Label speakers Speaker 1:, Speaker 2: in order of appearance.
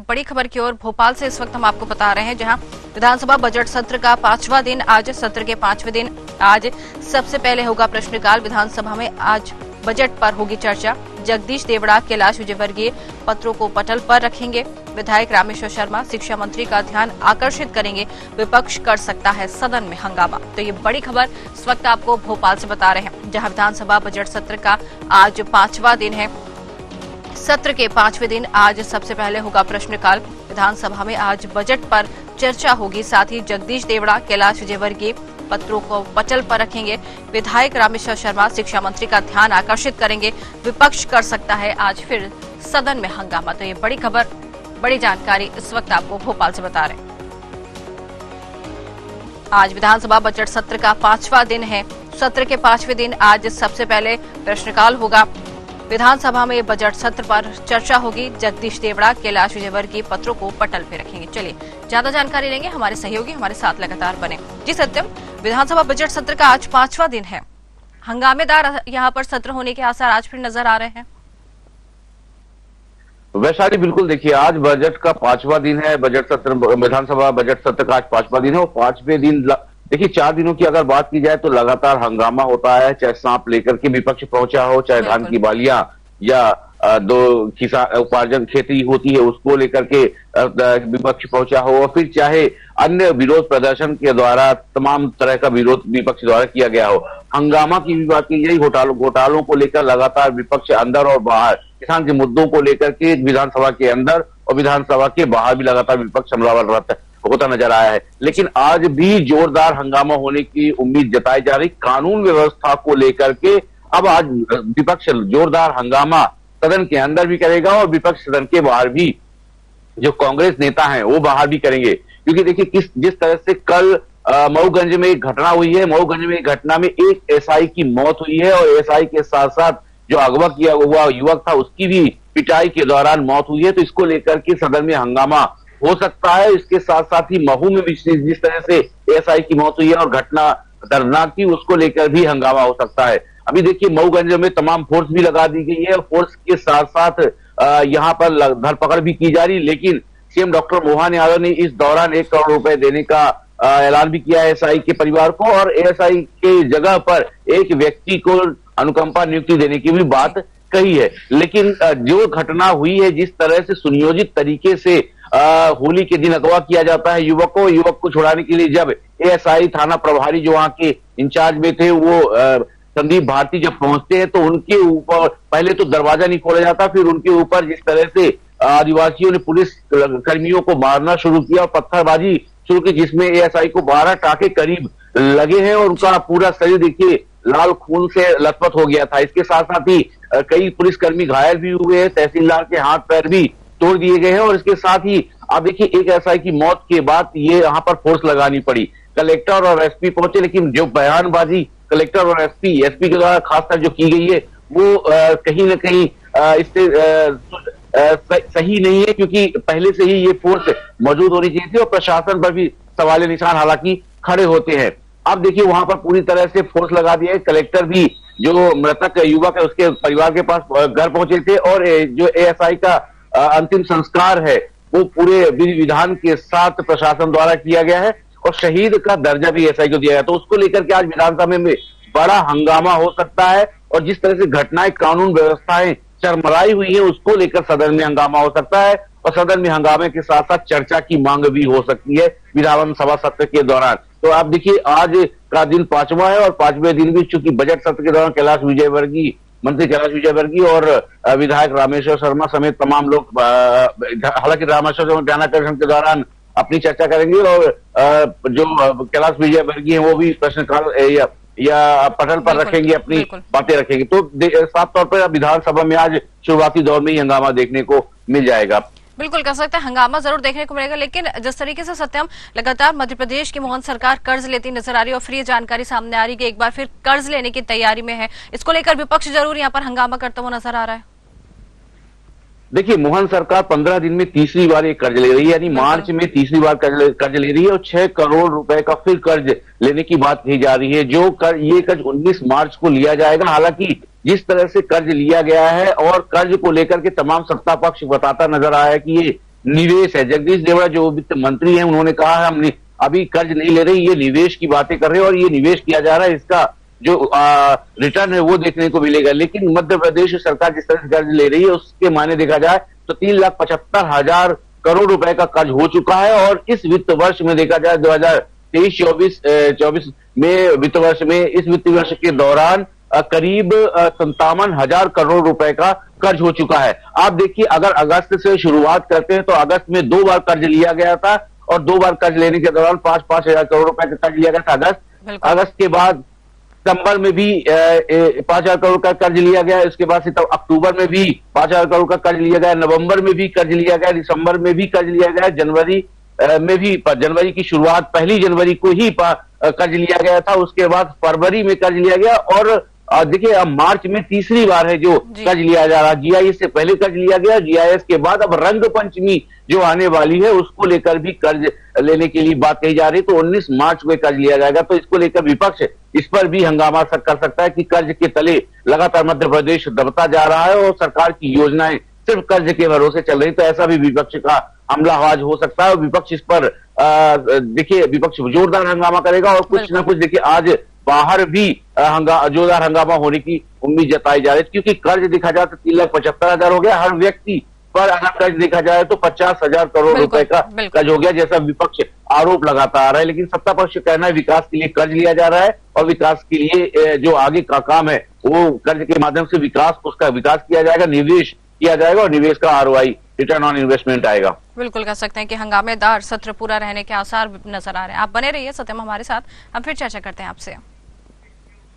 Speaker 1: बड़ी खबर की ओर भोपाल से इस वक्त हम आपको बता रहे हैं, जहां विधानसभा बजट सत्र का 5वां दिन आज। सत्र के 5वें दिन आज सबसे पहले होगा प्रश्नकाल। विधानसभा में आज बजट पर होगी चर्चा। जगदीश देवड़ा, कैलाश विजयवर्गीय पत्रों को पटल पर रखेंगे। विधायक रामेश्वर शर्मा शिक्षा मंत्री का ध्यान आकर्षित करेंगे। विपक्ष कर सकता है सदन में हंगामा। तो ये बड़ी खबर इस वक्त आपको भोपाल से बता रहे हैं, जहां विधानसभा बजट सत्र का आज 5वां दिन है। सत्र के 5वें दिन आज सबसे पहले होगा प्रश्नकाल। विधानसभा में आज बजट पर चर्चा होगी। साथ ही जगदीश देवड़ा, कैलाश विजयवर्गीय पत्रों को पटल पर रखेंगे। विधायक रामेश्वर शर्मा शिक्षा मंत्री का ध्यान आकर्षित करेंगे। विपक्ष कर सकता है आज फिर सदन में हंगामा। तो ये बड़ी खबर, बड़ी जानकारी इस वक्त आपको भोपाल से बता रहे हैं। आज विधानसभा बजट सत्र का 5वां दिन है। सत्र के 5वें दिन आज सबसे पहले प्रश्नकाल होगा। विधानसभा में बजट सत्र पर चर्चा होगी। जगदीश देवड़ा, कैलाश विजयवर्गीय पत्रों को पटल पे रखेंगे। चलिए ज्यादा जानकारी लेंगे, हमारे सहयोगी हमारे साथ लगातार बने। जी सत्यम, विधानसभा बजट सत्र का आज 5वां दिन है। हंगामेदार यहाँ पर सत्र होने के आसार आज फिर नजर आ रहे हैं।
Speaker 2: वैशाली, बिल्कुल देखिए, आज बजट का 5वां दिन है। बजट सत्र, विधानसभा बजट सत्र का आज 5वां दिन है। और 5वें दिन देखिए, 4 दिनों की अगर बात की जाए तो लगातार हंगामा होता है। चाहे सांप लेकर के विपक्ष पहुंचा हो, चाहे धान की बालियां या दो किसान उपार्जन खेती होती है उसको लेकर के विपक्ष पहुंचा हो, और फिर चाहे अन्य विरोध प्रदर्शन के द्वारा तमाम तरह का विरोध विपक्ष द्वारा किया गया हो। हंगामा की भी बात की जाए, घोटालों को लेकर लगातार विपक्ष अंदर और बाहर किसान के मुद्दों को लेकर के विधानसभा के अंदर और विधानसभा के बाहर भी लगातार विपक्ष हमलावर होता नजर आया है। लेकिन आज भी जोरदार हंगामा होने की उम्मीद जताई जा रही। कानून व्यवस्था को लेकर के अब आज विपक्ष जोरदार हंगामा सदन के अंदर भी करेगा और विपक्ष सदन के बाहर भी, जो कांग्रेस नेता हैं वो बाहर भी करेंगे। क्योंकि देखिए जिस तरह से कल मऊगंज में एक घटना हुई है, मऊगंज में एक घटना में एक एसआई की मौत हुई है और एसआई के साथ साथ जो अगवा किया हुआ युवक था उसकी भी पिटाई के दौरान मौत हुई है। तो इसको लेकर के सदन में हंगामा हो सकता है। इसके साथ साथ ही महू में भी जिस तरह से एसआई की मौत हुई है और घटना दर्दनाक थी, उसको लेकर भी हंगामा हो सकता है। अभी देखिए, मऊगंज में तमाम फोर्स भी लगा दी गई है। फोर्स के साथ साथ यहाँ पर धरपकड़ भी की जा रही। लेकिन सीएम डॉक्टर मोहन यादव ने इस दौरान 1 करोड़ रुपए देने का ऐलान भी किया है एसआई के परिवार को, और एएसआई के जगह पर एक व्यक्ति को अनुकंपा नियुक्ति देने की भी बात कही है। लेकिन जो घटना हुई है, जिस तरह से सुनियोजित तरीके से होली के दिन अगवा किया जाता है युवक को छुड़ाने के लिए, जब एएसआई थाना प्रभारी जो वहां के इंचार्ज में थे वो संदीप भारती जब पहुंचते हैं तो उनके ऊपर पहले तो दरवाजा नहीं खोला जाता, फिर उनके ऊपर जिस तरह से आदिवासियों ने पुलिस कर्मियों को मारना शुरू किया और पत्थरबाजी शुरू की, जिसमें एएसआई को 12 टाके करीब लगे हैं और उनका पूरा शरीर देखिए लाल खून से लथपथ हो गया था। इसके साथ साथ ही कई पुलिसकर्मी घायल भी हुए हैं, तहसीलदार के हाथ पैर भी तोड़ दिए गए हैं। और इसके साथ ही आप देखिए, एक एएसआई की मौत के बाद ये यहाँ पर फोर्स लगानी पड़ी। कलेक्टर और एसपी पहुंचे, लेकिन जो बयानबाजी कलेक्टर और एसपी के द्वारा खासकर जो की गई है वो कहीं ना कहीं इससे सही नहीं है, क्योंकि पहले से ही ये फोर्स मौजूद होनी चाहिए थी और प्रशासन पर भी सवाल निशान हालांकि खड़े होते हैं। अब देखिए, वहां पर पूरी तरह से फोर्स लगा दिया है। कलेक्टर भी जो मृतक युवक है उसके परिवार के पास घर पहुंचे थे, और जो एएसआई का अंतिम संस्कार है वो पूरे विधि विधान के साथ प्रशासन द्वारा किया गया है और शहीद का दर्जा भी एएसआई को दिया गया। तो उसको लेकर के आज विधानसभा में बड़ा हंगामा हो सकता है, और जिस तरह से घटनाएं कानून व्यवस्थाएं चरमराई हुई है उसको लेकर सदन में हंगामा हो सकता है, और सदन में हंगामे के साथ साथ चर्चा की मांग भी हो सकती है विधानसभा सत्र के दौरान। तो आप देखिए, आज का दिन 5वां है और 5वें दिन भी चूंकि बजट सत्र के दौरान मंत्री कैलाश विजयवर्गीय और विधायक रामेश्वर शर्मा समेत तमाम लोग, हालांकि रामेश्वर शर्मा ध्यानाकर्षण के दौरान अपनी चर्चा करेंगे, और जो कैलाश विजयवर्गीय हैं वो भी प्रश्नकाल या पटल पर रखेंगे, अपनी बातें रखेंगे। तो साफ तौर पर विधानसभा में आज शुरुआती दौर में ही हंगामा देखने को मिल जाएगा।
Speaker 1: बिल्कुल कह सकते हैं, हंगामा जरूर देखने को मिलेगा। लेकिन जिस तरीके से सत्यम लगातार मध्य प्रदेश की मोहन सरकार कर्ज लेती नजर आ रही है और फिर ये जानकारी सामने आ रही है कि एक बार फिर कर्ज लेने की तैयारी में है, इसको लेकर विपक्ष जरूर यहाँ पर हंगामा करता हुआ नजर आ रहा है।
Speaker 2: देखिए, मोहन सरकार 15 दिन में तीसरी बार ये कर्ज ले रही है, यानी मार्च में तीसरी बार कर्ज ले रही है और 6 करोड़ रुपए का फिर कर्ज लेने की बात कही जा रही है। जो ये कर्ज 19 मार्च को लिया जाएगा। हालांकि जिस तरह से कर्ज लिया गया है और कर्ज को लेकर के तमाम सत्ता पक्ष बताता नजर आया है कि ये निवेश है। जगदीश देवड़ा जो वित्त मंत्री हैं उन्होंने कहा है हम अभी कर्ज नहीं ले रहे, ये निवेश की बातें कर रहे हैं और ये निवेश किया जा रहा है, इसका जो रिटर्न है वो देखने को मिलेगा। लेकिन मध्य प्रदेश सरकार जिस तरह से कर्ज ले रही है उसके मायने देखा जाए तो 3,75,000 करोड़ रुपए का कर्ज हो चुका है। और इस वित्त वर्ष में देखा जाए 2023-24 में वित्त वर्ष में, इस वित्त वर्ष के दौरान करीब 57,000 करोड़ रुपए का कर्ज हो चुका है। आप देखिए, अगर अगस्त से शुरुआत करते हैं तो अगस्त में 2 बार कर्ज लिया गया था और 2 बार कर्ज लेने के दौरान 5-5 हजार करोड़ रुपए का कर्ज लिया गया था अगस्त के बाद सितंबर में भी 5,000 करोड़ का कर्ज लिया गया। इसके बाद अक्टूबर में भी 5,000 करोड़ का कर्ज लिया गया, नवंबर में भी कर्ज लिया गया, दिसंबर में भी कर्ज लिया गया, जनवरी में भी, जनवरी की शुरुआत 1 जनवरी को ही कर्ज लिया गया था, उसके बाद फरवरी में कर्ज लिया गया और देखिए अब मार्च में तीसरी बार है जो कर्ज लिया जा रहा है। जीआईएस से पहले कर्ज लिया गया, जीआईएस के बाद अब रंग पंचमी जो आने वाली है उसको लेकर भी कर्ज लेने के लिए बात कही जा रही है। तो 19 मार्च को कर्ज लिया जाएगा। तो इसको लेकर विपक्ष इस पर भी हंगामा कर सकता है कि कर्ज के तले लगातार मध्य प्रदेश दबता जा रहा है और सरकार की योजनाएं सिर्फ कर्ज के भरोसे चल रही। तो ऐसा भी विपक्ष का हमलावाज हो सकता है और विपक्ष इस पर देखिए विपक्ष जोरदार हंगामा करेगा और कुछ ना कुछ देखिए आज बाहर भी जोरदार हंगामा होने की उम्मीद जताई जा रही है, क्योंकि कर्ज देखा जाए तो 3,75,000 हो गया हर व्यक्ति पर। अगर कर्ज देखा जाए तो 50,000 करोड़ रुपए का कर्ज हो गया, जैसा विपक्ष आरोप लगाता आ रहा है। लेकिन सत्ता पक्ष कहना है विकास के लिए कर्ज लिया जा रहा है और विकास के लिए जो आगे का काम है वो कर्ज के माध्यम से उसका विकास किया जाएगा, निवेश किया जाएगा और निवेश का ROI, रिटर्न ऑन इन्वेस्टमेंट आएगा।
Speaker 1: बिल्कुल कह सकते हैं कि हंगामेदार सत्र पूरा रहने के आसार नजर आ रहे हैं। आप बने रहिए सत्यम हमारे साथ, हम फिर चर्चा करते हैं आपसे।